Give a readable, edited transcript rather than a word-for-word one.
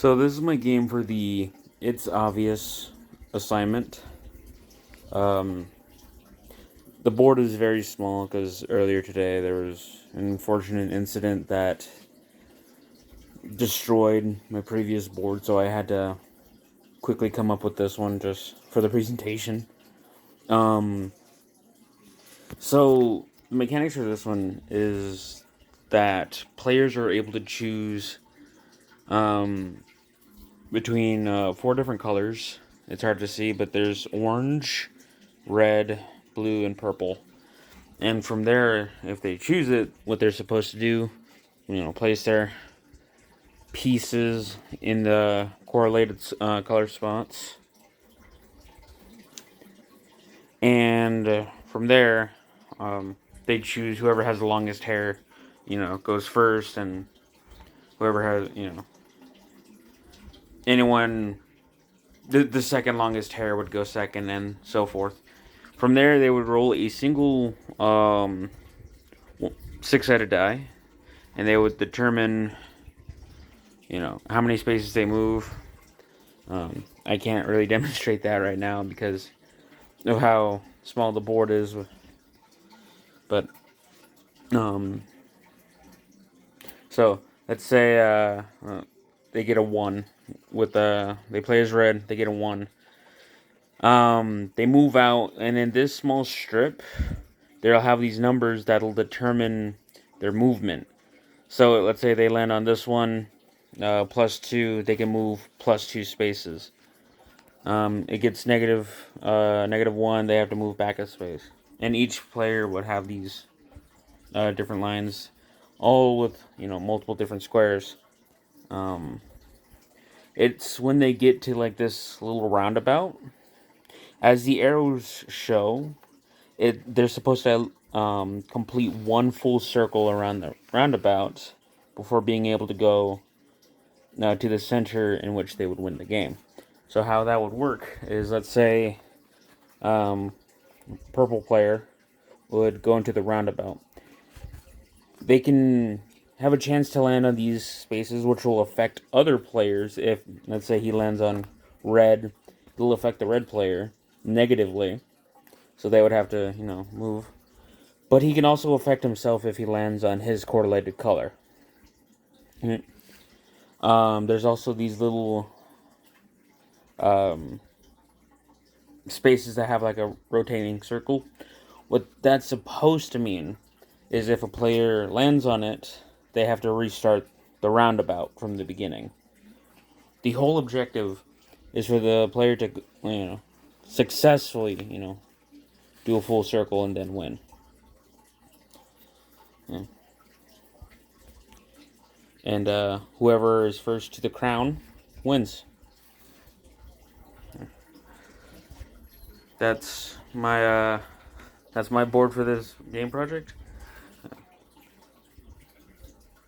So this is my game for the It's Obvious assignment. Um, the board is very small because earlier today there was an unfortunate incident that destroyed my previous board, so I had to quickly come up with this one just for the presentation. So the mechanics for this one is that players are able to choose between four different colors. It's hard to see, but there's orange, red, blue, and purple. And from there, if they choose it, what they're supposed to do, place their pieces in the correlated color spots. And from there, they choose whoever has the longest hair, goes first, and whoever has, anyone, the second longest hair would go second, and so forth. From there, they would roll a single six-sided die, and they would determine, how many spaces they move. I can't really demonstrate that right now because of how small the board is, but so let's say they get a 1 with they play as red, they get a 1. They move out, and in this small strip, they'll have these numbers that'll determine their movement. So let's say they land on this one, +2, they can move +2 spaces. It gets -1, they have to move back a space. And each player would have these different lines, all with, multiple different squares. It's when they get to like this little roundabout, as the arrows show, they're supposed to complete one full circle around the roundabout before being able to go to the center in which they would win the game. So how that would work is, let's say purple player would go into the roundabout. They can have a chance to land on these spaces, which will affect other players. If, let's say, he lands on red, it'll affect the red player negatively. So they would have to, move. But he can also affect himself if he lands on his correlated color. There's also these little spaces that have like a rotating circle. What that's supposed to mean is if a player lands on it, they have to restart the roundabout from the beginning. The whole objective is for the player to, successfully, do a full circle and then win. Yeah. And whoever is first to the crown wins. That's my board for this game project.